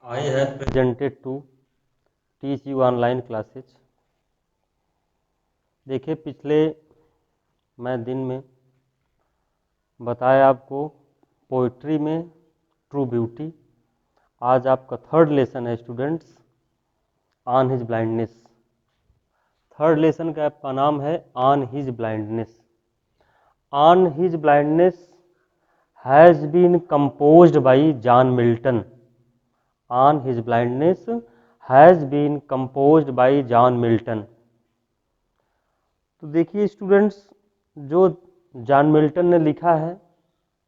I have presented to teach you online classes। देखिए पिछले मैं दिन में बताया आपको पोइट्री में ट्रू ब्यूटी। आज आपका थर्ड लेसन है students, on his blindness. Third lesson का आपका नाम है on his blindness. On his blindness has been composed by John Milton. On his blindness has been composed by John Milton. तो देखिए students, जो जॉन मिल्टन ने लिखा है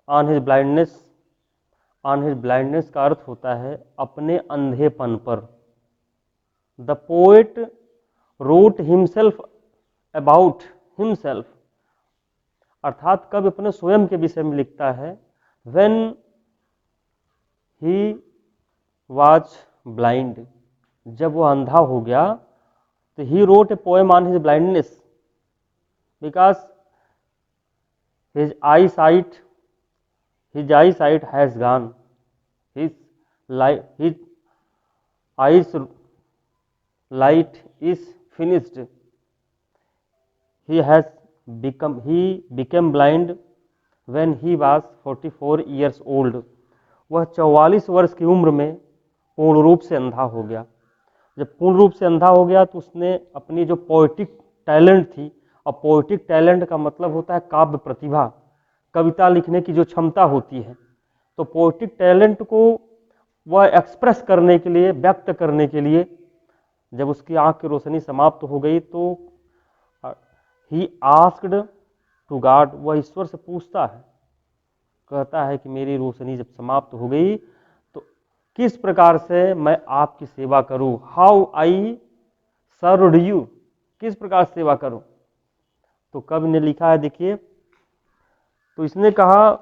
on his blindness, on his blindness का अर्थ होता है अपने अंधेपन पर। The poet wrote himself about himself, अर्थात कवि अपने स्वयं के विषय में लिखता है। व्हेन ही वाज ब्लाइंड, जब वो अंधा हो गया, तो he wrote a poem on his blindness because his eyesight has gone, his eyes light is finished, he became blind when he was 44 years old। वह 44 वर्ष की उम्र में पूर्ण रूप से अंधा हो गया। जब पूर्ण रूप से अंधा हो गया तो उसने अपनी जो पोएटिक टैलेंट थी, और पोएटिक टैलेंट का मतलब होता है काव्य प्रतिभा, कविता लिखने की जो क्षमता होती है, तो पोएटिक टैलेंट को वह एक्सप्रेस करने के लिए, व्यक्त करने के लिए, जब उसकी आंख की रोशनी समाप्त हो गई तो ही आस्क्ड टू गॉड, वह ईश्वर से पूछता है, कहता है कि मेरी रोशनी जब समाप्त हो गई तो किस प्रकार से मैं आपकी सेवा करूं, हाउ आई सर्व्ड यू, किस प्रकार सेवा करूं। तो कवि ने लिखा है, देखिए, तो इसने कहा,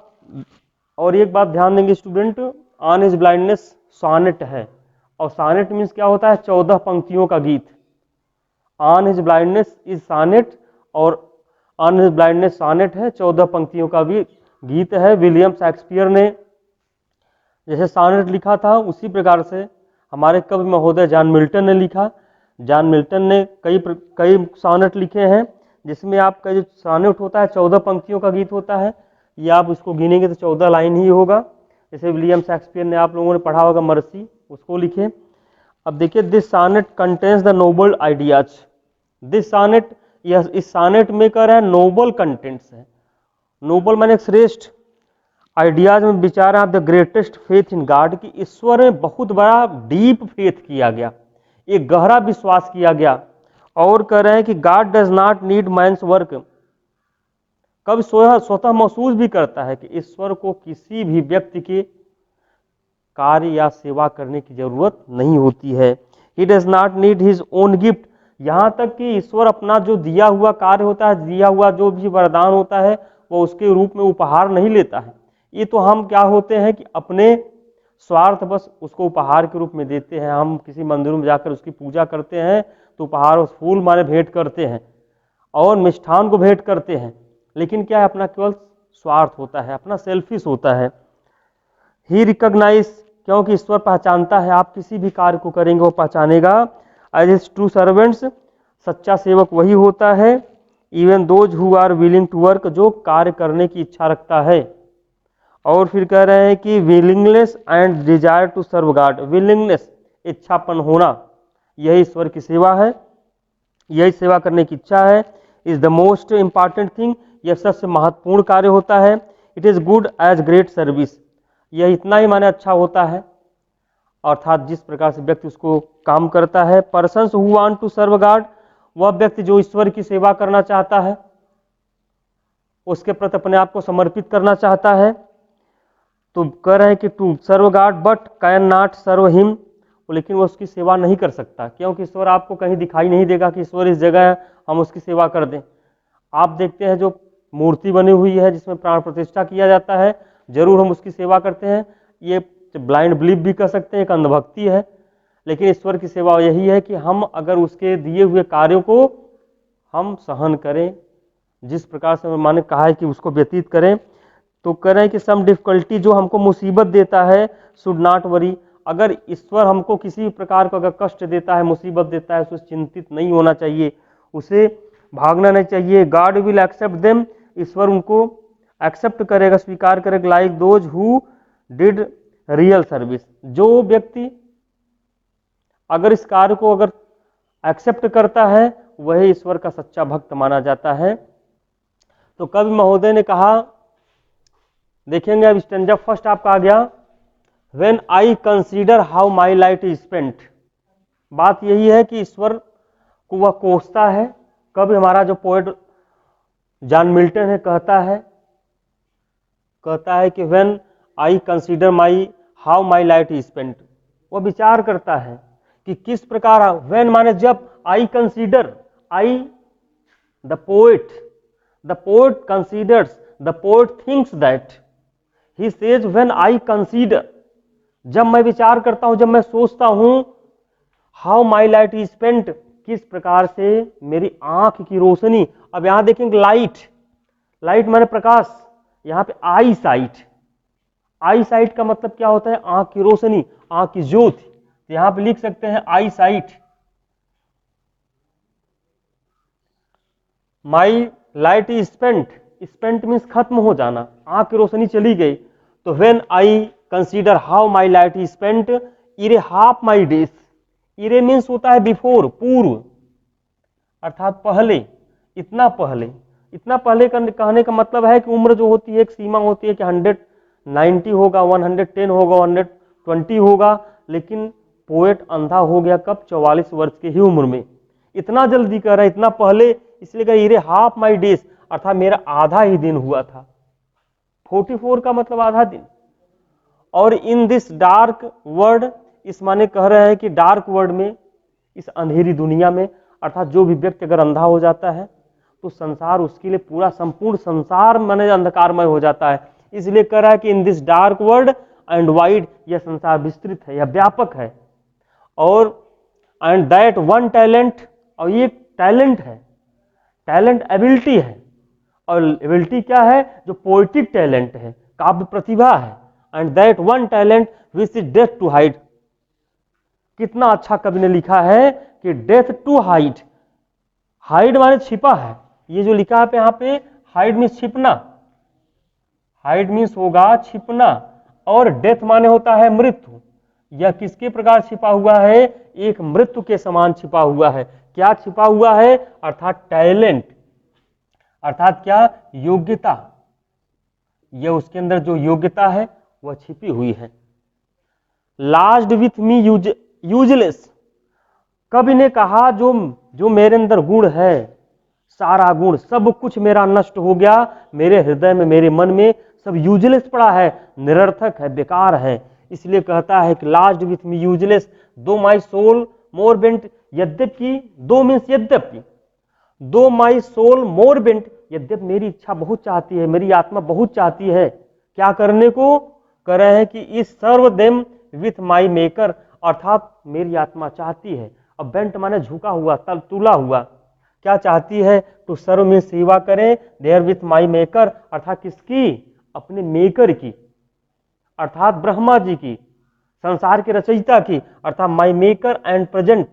और एक बात ध्यान देंगे student, on his blindness sonnet है, और सॉनेट मीन्स क्या होता है, 14 पंक्तियों का गीत। On his blindness is sonnet, और ऑन हिज ब्लाइंडनेस सॉनेट है, 14 पंक्तियों का भी गीत है। विलियम शेक्सपियर ने जैसे सॉनेट लिखा था, उसी प्रकार से हमारे कवि महोदय जॉन मिल्टन ने लिखा। जॉन मिल्टन ने कई सॉनेट लिखे हैं, जिसमें आपका जो सॉनेट होता है 14 पंक्तियों का गीत होता है। ये आप उसको गिनेंगे तो 14 लाइन ही होगा। जैसे विलियम शेक्सपियर ने, आप लोगों ने पढ़ा होगा मर्सी, उसको लिखे। अब देखिए, this sonnet contains the noble ideas. This sonnet, यह इस सॉनेट में कह रहा है नोबल कंटेंट्स है। नोबल माने श्रेष्ठ, आइडियाज में विचार है, the greatest faith in God, की ईश्वर में बहुत बड़ा डीप फेथ किया गया, एक गहरा विश्वास किया गया। और कह रहे हैं कि God does not need man's work, कब स्वतः महसूस भी करता है कि ईश्वर को किसी भी व्यक्ति के कार्य या सेवा करने की जरूरत नहीं होती है। He does not need his own gift, यहाँ तक कि ईश्वर अपना जो दिया हुआ कार्य होता है, दिया हुआ जो भी वरदान होता है, वो उसके रूप में उपहार नहीं लेता है। ये तो हम क्या होते हैं कि अपने स्वार्थ बस उसको उपहार के रूप में देते हैं। हम किसी मंदिर में जाकर उसकी पूजा करते हैं तो उपहार, उस फूल माने भेंट करते हैं और मिष्ठान को भेंट करते हैं, लेकिन क्या है, अपना केवल स्वार्थ होता है, अपना सेल्फिश होता है। ही रिकॉग्नाइज, क्योंकि ईश्वर पहचानता है, आप किसी भी कार्य को करेंगे वो पहचानेगा। एज इज ट्रू सर्वेंट्स, सच्चा सेवक वही होता है। Even those who are willing to work, जो कार्य करने की इच्छा रखता है। और फिर कह रहे हैं कि willingness and desire to serve God, willingness, इच्छापन होना, यही ईश्वर की सेवा है, यही सेवा करने की इच्छा है। Is the most important thing, यह सबसे महत्वपूर्ण कार्य होता है। It is good as great service, यह इतना ही माने अच्छा होता है, अर्थात जिस प्रकार से व्यक्ति उसको काम करता है। Persons who want to serve God, वह व्यक्ति जो ईश्वर की सेवा करना चाहता है, उसके प्रति अपने आप को समर्पित करना चाहता है। तो कह रहे हैं कि to serve God but can not serve him, लेकिन वो उसकी सेवा नहीं कर सकता, क्योंकि ईश्वर आपको कहीं दिखाई नहीं देगा कि ईश्वर इस जगह है, हम उसकी सेवा कर दें। आप देखते हैं जो मूर्ति बनी हुई है जिसमें प्राण प्रतिष्ठा किया जाता है, जरूर हम उसकी सेवा करते हैं। ये ब्लाइंड बिलीफ भी कर सकते हैं, एक अंधभक्ति है। लेकिन ईश्वर की सेवा यही है कि हम अगर उसके दिए हुए कार्यों को हम सहन करें, जिस प्रकार से मैंने कहा है कि उसको व्यतीत करें। तो कह रहे हैं कि सम डिफिकल्टी, जो हमको मुसीबत देता है, शुड नॉट वरी, अगर ईश्वर हमको किसी प्रकार का अगर कष्ट देता है, मुसीबत देता है, उससे चिंतित नहीं होना चाहिए, उसे भागना नहीं चाहिए। गॉड विल एक्सेप्ट देम, ईश्वर उनको एक्सेप्ट करेगा, स्वीकार करेगा। Like those who did real service, जो व्यक्ति अगर इस कार्य को अगर एक्सेप्ट करता है वही ईश्वर का सच्चा भक्त माना जाता है। तो कवि महोदय ने कहा, देखेंगे अब स्टैंजा फर्स्ट आपका आ गया, when I consider how my life is spent. बात यही है कि ईश्वर को वह कोसता है। कभी हमारा जो पोएट जॉन मिल्टन है कहता है कि when I consider my how my life is spent, वह विचार करता है कि किस प्रकार, व्हेन माने जब, I consider, I the poet considers, the poet thinks that, he says when I consider, जब मैं विचार करता हूं, जब मैं सोचता हूं, how my light is spent, किस प्रकार से मेरी आंख की रोशनी। अब यहां देखेंगे लाइट माने प्रकाश, यहां पे आई साइट का मतलब क्या होता है? आंख की रोशनी, आंख की ज्योति। तो यहां पे लिख सकते हैं eyesight, my light is spent means खत्म हो जाना, आंख की रोशनी चली गई। तो when I consider how my light is spent, ere half my days, ere means होता है बिफोर, पूर्व, अर्थात पहले, इतना पहले कहने का मतलब है कि उम्र जो होती है एक सीमा होती है कि 190 होगा, 110 होगा, 120 होगा, लेकिन पोएट अंधा हो गया कब? 44 वर्ष की ही उम्र में। इतना जल्दी कर रहा है, इतना पहले, इसलिए कहा इरे हाफ माई डेज, अर्थात मेरा आधा ही दिन हुआ था। 44 का मतलब आधा दिन। और इन दिस डार्क वर्ल्ड, इस माने कह रहे हैं कि डार्क वर्ल्ड में, इस अंधेरी दुनिया में, अर्थात जो भी व्यक्ति अगर अंधा हो जाता है तो संसार उसके लिए पूरा संपूर्ण संसार माने अंधकारमय हो जाता है। इसलिए कह रहा है कि in this dark world and wide, यह संसार विस्तृत है, यह व्यापक है। और एंड दैट वन टैलेंट, और ये टैलेंट है, टैलेंट एबिलिटी है, और एबिलिटी क्या है? जो पोएटिक टैलेंट है, काव्य प्रतिभा है। And that one talent which is death to hide, कितना अच्छा कवि ने लिखा है कि डेथ टू हाइड, हाइड माने छिपा है, ये जो लिखा है यहाँ पे, हाइड मीन्स छिपना, हाइड मीन्स होगा छिपना, और डेथ माने होता है मृत्यु। यह किसके प्रकार छिपा हुआ है? एक मृत्यु के समान छिपा हुआ है। क्या छिपा हुआ है? अर्थात टैलेंट, अर्थात क्या? योग्यता। यह उसके अंदर जो योग्यता है वह छिपी हुई है। लास्ट विथ मी यूजलेस, कवि ने कहा जो मेरे अंदर गुण है, सारा गुण, सब कुछ मेरा नष्ट हो गया, मेरे हृदय में, मेरे मन में सब यूजलेस पड़ा है, निरर्थक है, बेकार है। इसलिए कहता है कि लास्ट विथ मी यूजलेस, दो माई सोल मोर बेंट, यद्यपि, दो मीन्स यद्यपि, दो माई सोल मोर बेंट, यद्यपि मेरी इच्छा बहुत चाहती है, मेरी आत्मा बहुत चाहती है क्या करने को? कह रहे हैं कि इस serve them with my maker, अर्थात मेरी आत्मा चाहती है। अब बेंट माने झुका हुआ, तल तुला हुआ, क्या चाहती है? तो सर्व में सेवा करें, देयर विथ माई मेकर, अर्थात किसकी? अपने मेकर की, अर्थात ब्रह्मा जी की, संसार के रचयिता की, अर्थात माई मेकर एंड प्रेजेंट,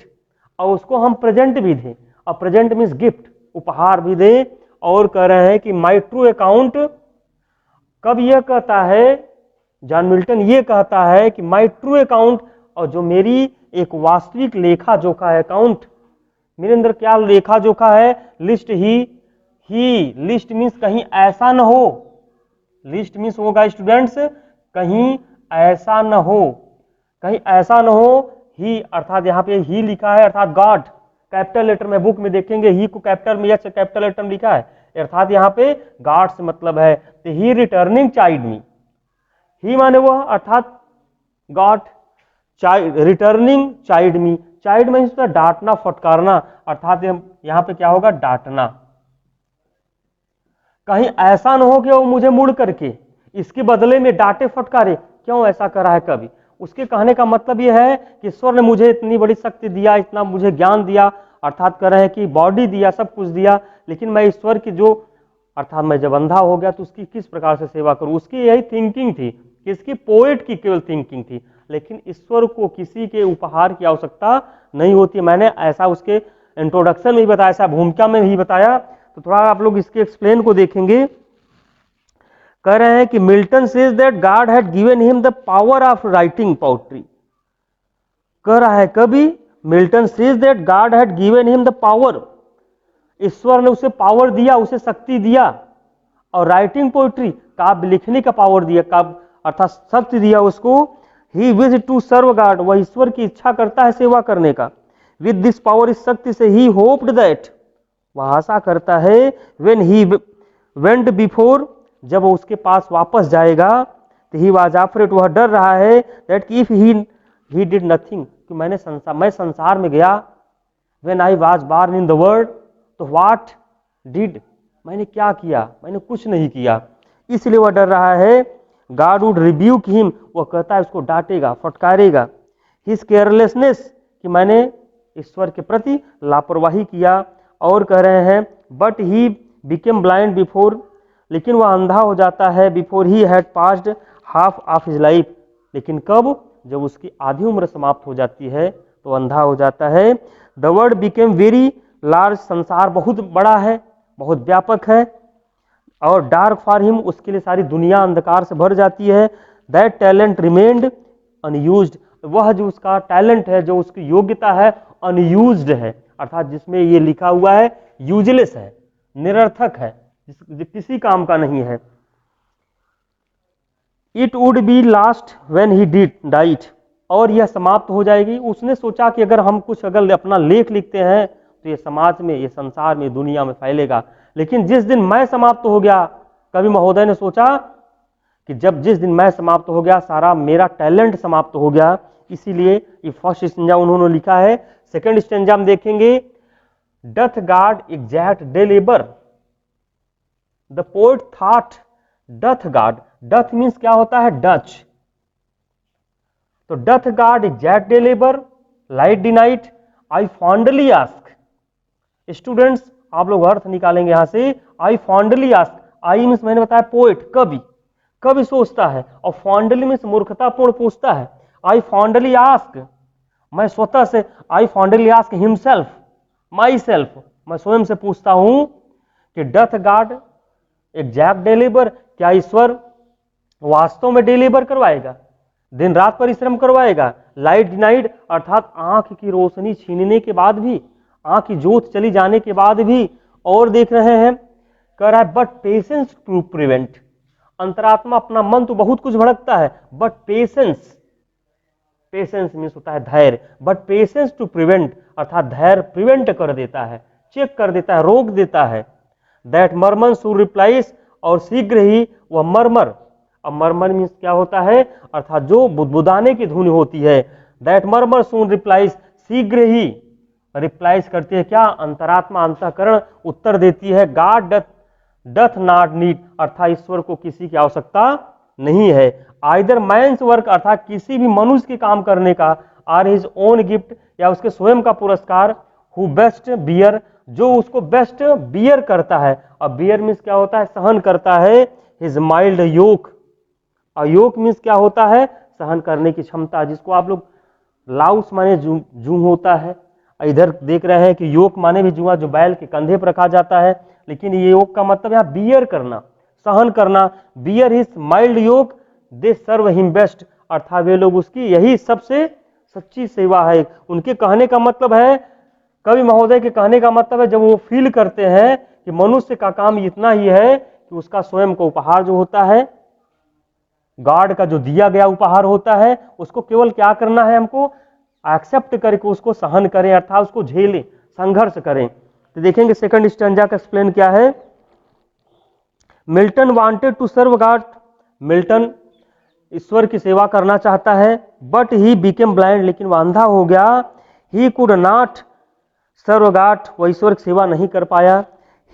और उसको हम प्रेजेंट भी दें, और प्रेजेंट मीन्स गिफ्ट, उपहार भी दें। और कह रहे हैं कि माई ट्रू अकाउंट, कब यह कहता है जॉन मिल्टन, ये कहता है कि माई ट्रू अकाउंट, और जो मेरी एक वास्तविक लेखा जोखा है, अकाउंट, मेरे अंदर क्या लेखा जोखा है? लिस्ट ही लिस्ट मीन्स कहीं ऐसा न हो, लिस्ट मीन्स होगा स्टूडेंट्स कहीं ऐसा न हो, कहीं ऐसा न हो। ही अर्थात यहाँ पे ही लिखा है, अर्थात गॉड, कैपिटल लेटर में, बुक में देखेंगे ही को कैपिटल में, यस कैपिटल लेटर में लिखा है, अर्थात यहाँ पे गॉड से मतलब है। तो ही रिटर्निंग चाइल्ड मी, ही माने वह, अर्थात गॉड, चाइल्ड, रिटर्निंग चाइल्ड मी, चाइल्ड में डांटना, फटकारना, अर्थात यहाँ पे क्या होगा? डांटना। कहीं ऐसा न हो कि वो मुझे मुड़ करके इसके बदले में डांटे फटकारे। क्यों ऐसा करा है कवि? उसके कहने का मतलब यह है कि ईश्वर ने मुझे इतनी बड़ी शक्ति दिया, इतना मुझे ज्ञान दिया, अर्थात कह रहे हैं कि बॉडी दिया, सब कुछ दिया, लेकिन मैं ईश्वर की जो, अर्थात मैं जब अंधा हो गया तो उसकी किस प्रकार से सेवा करूं, उसकी यही थिंकिंग थी किसकी? पोएट की केवल थिंकिंग थी, लेकिन ईश्वर को किसी के उपहार की आवश्यकता नहीं होती। मैंने ऐसा उसके इंट्रोडक्शन में ही बताया, ऐसा भूमिका में ही बताया। तो थोड़ा आप लोग इसके एक्सप्लेन को देखेंगे। कह रहे हैं कि Milton says that God had given him the power of writing poetry. कह रहा है कभी, Milton says that God had given him the power, ईश्वर ने उसे पावर दिया, उसे शक्ति दिया, और राइटिंग पोएट्री, काव्य लिखने का पावर दिया, काव्य अर्थात शक्ति दिया उसको। ही विश टू सर्व गॉड, वह ईश्वर की इच्छा करता है सेवा करने का। विद दिस पावर, इस शक्ति से, ही होप्ड दैट, वह आशा करता है, व्हेन ही वेंट बिफोर, जब वो उसके पास वापस जाएगा, तो ही वाज अफ्रेड, वह डर रहा है, that if he did nothing, कि मैं संसार में गया, when I was born in the world, तो व्हाट डिड, मैंने क्या किया? मैंने कुछ नहीं किया। इसलिए वह डर रहा है। गॉड वुड रिब्यूक हिम, वह कहता है उसको डांटेगा, फटकारेगा। हिज केयरलेसनेस, कि मैंने ईश्वर के प्रति लापरवाही किया। और कह रहे हैं, but he became blind before, लेकिन वह अंधा हो जाता है, before he had passed half of his life, लेकिन कब? जब उसकी आधी उम्र समाप्त हो जाती है तो अंधा हो जाता है। The world became very large, संसार बहुत बड़ा है, बहुत व्यापक है, और डार्क फॉर हिम, उसके लिए सारी दुनिया अंधकार से भर जाती है। दैट टैलेंट रिमेन्ड अनयूज्ड, वह जो उसका टैलेंट है, जो उसकी योग्यता है, अनयूज्ड है, अर्थात जिसमें ये लिखा हुआ है यूजलेस है, निरर्थक है, किसी काम का नहीं है। It would be last when he did diet, और यह समाप्त हो जाएगी। उसने सोचा कि अगर हम कुछ अगर अपना लेख लिखते हैं तो ये समाज में, ये संसार में, दुनिया में फैलेगा। लेकिन जिस दिन मैं समाप्त हो गया, कवि महोदय ने सोचा कि जिस दिन मैं समाप्त हो गया, सारा मेरा टैलेंट समाप्त हो गया। इसीलिए ये फर्स्ट स्टेंजा उन्होंने लिखा है। सेकंड स्टेंजा हम देखेंगे, doth God exact day labour, the poet thought doth God, doth means क्या होता है? डच। तो doth God exact day labour, light denied, I fondly ask. Students आप लोग अर्थ निकालेंगे यहां से। I fondly ask, I means मैंने बताया पोएट, कवि, कवि सोचता है, और फॉन्डली मीन्स मूर्खतापूर्ण पूछता है। आई फॉन्डली आस्क, मैं स्वतः से, I fondly ask himself, myself, मैं स्वयं से पूछता हूं कि डथ गॉड एग्जैक्ट डिलीवर, क्या ईश्वर वास्तव में डिलीवर करवाएगा, दिन रात परिश्रम करवाएगा? लाइट डिनाइड, अर्थात आंख की रोशनी छीनने के बाद भी, आंख की जोत चली जाने के बाद भी। और देख रहे हैं, कह रहा है बट पेशेंस टू प्रिवेंट, अंतरात्मा अपना मन तो बहुत कुछ भड़कता है, बट पेशेंस, पेशेंस मीन्स होता है धैर्य, बट पेशेंस टू प्रिवेंट, अर्थात धैर्य प्रिवेंट कर देता है, चेक कर देता है, रोक देता है। दैट मर्मन सू रिप्लाइज, और शीघ्र ही वह मर्मर, अब मर्मर मीन्स क्या होता है? अर्थात जो बुदबुदाने की धुन होती है। दैट मर्मर सून रिप्लाइज, शीघ्र ही रिप्लाइज करती है क्या? अंतरात्मा, अंतःकरण उत्तर देती है। गॉड डथ नॉट नीड, अर्थात ईश्वर को किसी की आवश्यकता नहीं है। आइदर मैंस वर्क, अर्थात किसी भी मनुष्य के काम करने का, आर हिज ओन गिफ्ट, या उसके स्वयं का पुरस्कार, हु बेस्ट बियर, जो उसको बेस्ट बियर करता है। अब बियर मीन्स क्या होता है? सहन करता है। हिज माइल्ड योक, और योक मीन्स क्या होता है? सहन करने की क्षमता, जिसको आप लोग लाउस माने जू होता है, इधर देख रहे हैं कि योक माने भी जुआ, जो बैल के कंधे पर रखा जाता है, लेकिन ये योक का मतलब यहाँ बियर करना, सहन करना। बियर हिज माइल्ड योक, दे सर्व हिम बेस्ट, अर्थात वे लोग उसकी यही सबसे सच्ची सेवा है। उनके कहने का मतलब है, कवि महोदय के कहने का मतलब है, जब वो फील करते हैं कि मनुष्य का काम इतना ही है कि उसका स्वयं का उपहार जो होता है, गॉड का जो दिया गया उपहार होता है, उसको केवल क्या करना है? हमको एक्सेप्ट करके उसको सहन करें, अर्थात उसको झेलें, संघर्ष करें। तो देखेंगे सेकंड स्टैंजा का एक्सप्लेन क्या है। Milton wanted to serve God, Milton ईश्वर की सेवा करना चाहता है, बट ही बिकेम ब्लाइंड, लेकिन वह अंधा हो गया। He could not serve God, वह ईश्वर की सेवा नहीं कर पाया।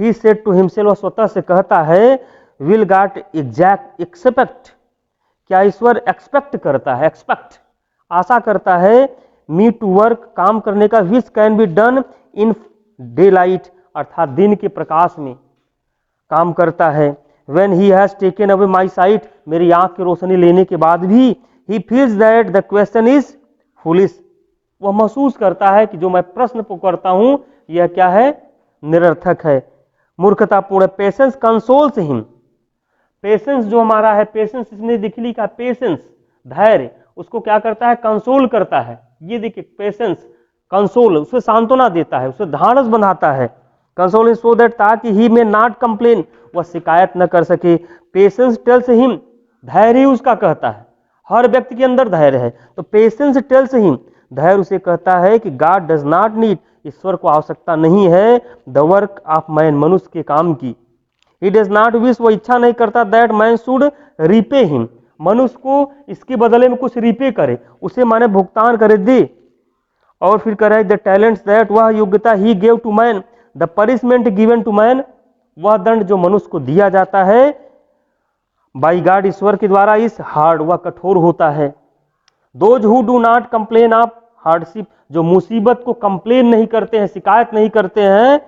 ही सेड टू हिमसेल्फ, वह स्वतः से कहता है, विल गॉड एग्जैक्ट एक्सपेक्ट, क्या ईश्वर एक्सपेक्ट करता है, एक्सपेक्ट आशा करता है, मी टू वर्क, काम करने का, which can be done in day light, अर्थात दिन के प्रकाश में काम करता है। when he has taken away my sight, मेरी आंख की रोशनी लेने के बाद भी he feels that the question is foolish, वह महसूस करता है कि जो मैं प्रश्न करता हूं यह क्या है, निरर्थक है, मूर्खतापूर्ण। पेशेंस कंसोल्स हिम, पेशेंस जो हमारा है, पेशेंस इसने दिखली का पेशेंस धैर्य, उसको क्या करता है, कंसोल करता है। ये देखिए पेशेंस कंसोल, उसे सांत्वना देता है, उसे ढांढस बनाता है। कंसोल सो दैट, ताकि ही में नॉट कंप्लेन, वह शिकायत न कर सके। पेशेंस टेल्स हिम, धैर्य उसका कहता है, हर व्यक्ति के अंदर धैर्य है, तो पेशेंस टेल्स हिम, धैर्य उसे कहता है कि गॉड डज नॉट नीड, ईश्वर को आवश्यकता नहीं है द वर्क ऑफ मैन, मनुष्य के काम की। ही डज नॉट विश, वो इच्छा नहीं करता that man should repay him, मनुष्य को इसके बदले में कुछ रिपे करे, उसे माने भुगतान करे, दे। और फिर कह रहा है द टैलेंट्स दैट, वह योग्यता ही gave to man, the punishment given to man, वह दंड जो मनुष्य को दिया जाता है बाई गॉड, ईश्वर के द्वारा, इस हार्ड, वह कठोर होता है। Those who do not complain of hardship, जो मुसीबत को कंप्लेन नहीं करते हैं, शिकायत नहीं करते हैं,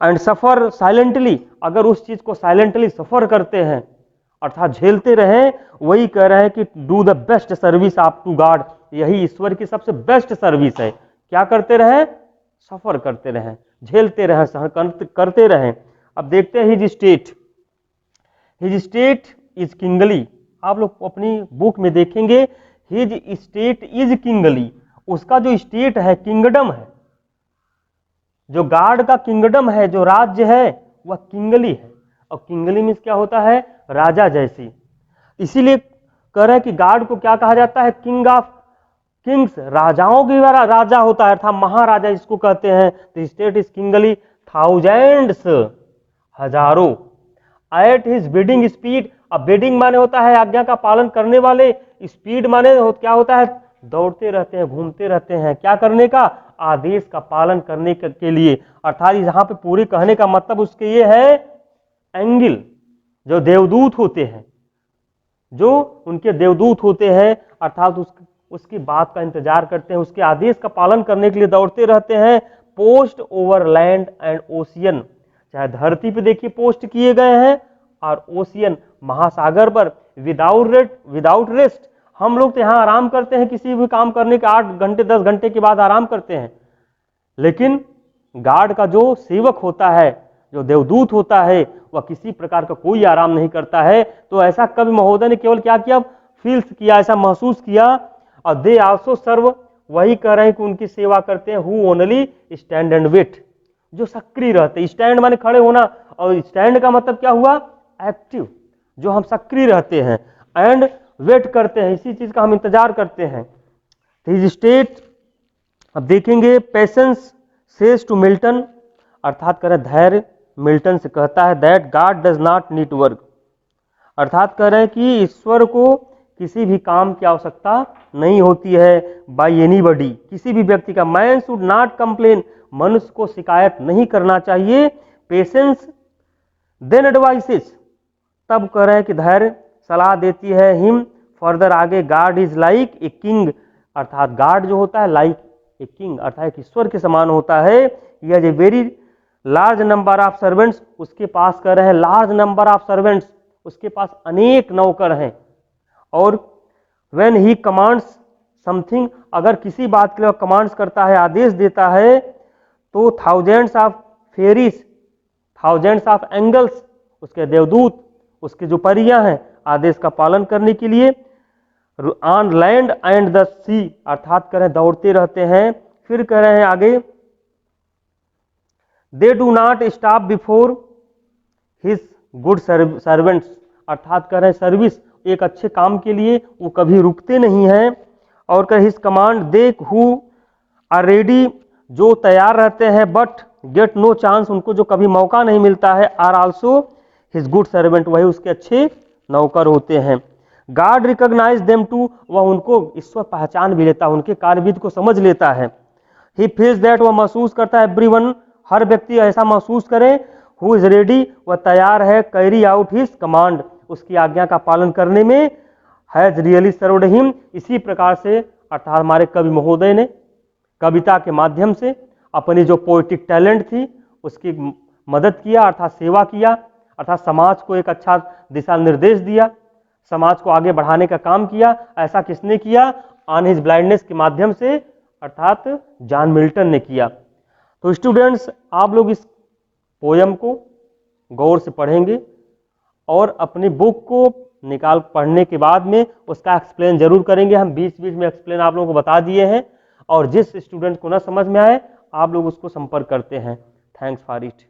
एंड सफर साइलेंटली, अगर उस चीज को साइलेंटली सफर करते हैं अर्थात झेलते रहें, वही कह रहे हैं कि do the best service of to God, यही ईश्वर की सबसे बेस्ट सर्विस है। क्या करते रहें, सफर करते रहें, झेलते रहें, सहन करते रहें। अब देखते हैं हिज स्टेट इज किंगली, आप लोग अपनी बुक में देखेंगे हिज स्टेट इज किंगली, उसका जो स्टेट है, किंगडम है, जो गॉड का किंगडम है, जो राज्य है वह किंगली है। और किंगली मीन्स क्या होता है, राजा जैसी। इसीलिए कह रहे हैं कि गॉड को क्या कहा जाता है, किंग ऑफ किंग्स, राजाओं की राजा होता है, अर्थात महाराजा इसको कहते हैं। तो स्टेट इज किंगली, थाउजेंड्स, हजारों, एट हिज बिडिंग स्पीड, अब बिडिंग माने होता है आज्ञा का पालन करने वाले, स्पीड माने क्या होता है, दौड़ते रहते हैं, घूमते रहते हैं, क्या करने का, आदेश का पालन करने के लिए। अर्थात यहाँ पे पूरे कहने का मतलब उसके ये है, एंगल, जो देवदूत होते हैं, जो उनके देवदूत होते हैं, अर्थात उसकी बात का इंतजार करते हैं, उसके आदेश का पालन करने के लिए दौड़ते रहते हैं। Post over land and ocean, चाहे धरती पे देखिए पोस्ट किए गए हैं, और ओशियन महासागर पर विदाउट रेस्ट। हम लोग तो यहाँ आराम करते हैं, किसी भी काम करने के 8 घंटे 10 घंटे के बाद आराम करते हैं, लेकिन गॉड का जो सेवक होता है, जो देवदूत होता है, वह किसी प्रकार का कोई आराम नहीं करता है। तो ऐसा कवि महोदय ने केवल क्या किया, फील्स किया, ऐसा महसूस किया। और दे आल्सो सर्व, वही कह रहे हैं कि उनकी सेवा करते हैं, who only stand and wait, जो सक्रिय रहते, स्टैंड माने खड़े होना, और स्टैंड का मतलब क्या हुआ, एक्टिव, जो हम सक्रिय रहते हैं, एंड वेट करते हैं, इसी चीज का हम इंतजार करते हैं। हिज स्टेट, अब देखेंगे, पेशेंस सेज टू मिल्टन, अर्थात कह रहे धैर्य मिल्टन से कहता है that God does not need work, अर्थात कह रहे हैं कि ईश्वर को किसी भी काम की आवश्यकता नहीं होती है बाय एनीबॉडी, किसी भी व्यक्ति का। मैन शुड नॉट कंप्लेन, मनुष्य को शिकायत नहीं करना चाहिए। पेशेंस देन एडवाइसेस, तब कह रहे हैं कि धैर्य सलाह देती है हिम फर्दर आगे, God is like a king, अर्थात गॉड जो होता है लाइक ए किंग, अर्थात एक ईश्वर के समान होता है। यह a very large number of servants, उसके पास कह रहे हैं लार्ज नंबर ऑफ सर्वेंट्स, उसके पास अनेक नौकर हैं। और व्हेन ही कमांड्स समथिंग, अगर किसी बात के लिए कमांड्स करता है, आदेश देता है, तो thousands of fairies, thousands of angels, उसके देवदूत, उसके जो परियां हैं आदेश का पालन करने के लिए, ऑन लैंड एंड द सी, अर्थात कह रहे हैं दौड़ते रहते हैं। फिर कह रहे हैं आगे, they do not stop before his good servants, अर्थात कह रहे हैं सर्विस, एक अच्छे काम के लिए वो कभी रुकते नहीं हैं। और कह his command, they who are ready, जो तैयार रहते हैं, बट गेट नो चांस, उनको जो कभी मौका नहीं मिलता है, are also his good servant, वही उसके अच्छे नौकर होते हैं। गॉड रिकॉग्नाइज देम टू, वह उनको ईश्वर पहचान भी लेता है, उनके कार्यविधि को समझ लेता है। ही फील्स दैट, वह महसूस करता है, एवरीवन, हर व्यक्ति ऐसा महसूस करे, हु इज रेडी, वह तैयार है, कैरी आउट हिज कमांड, उसकी आज्ञा का पालन करने में, हैज रियली सर्व्ड हिम, इसी प्रकार से अर्थात हमारे कवि महोदय ने कविता के माध्यम से अपनी जो पोएटिक टैलेंट थी उसकी मदद किया, अर्थात सेवा किया, अर्थात समाज को एक अच्छा दिशा निर्देश दिया, समाज को आगे बढ़ाने का काम किया। ऐसा किसने किया? ऑन हिज ब्लाइंडनेस के माध्यम से, अर्थात जॉन मिल्टन ने किया। तो स्टूडेंट्स, आप लोग इस पोयम को गौर से पढ़ेंगे और अपनी बुक को निकाल पढ़ने के बाद में उसका एक्सप्लेन जरूर करेंगे। हम बीच बीच में एक्सप्लेन आप लोगों को बता दिए हैं, और जिस स्टूडेंट को ना समझ में आए आप लोग उसको संपर्क करते हैं। Thanks for it.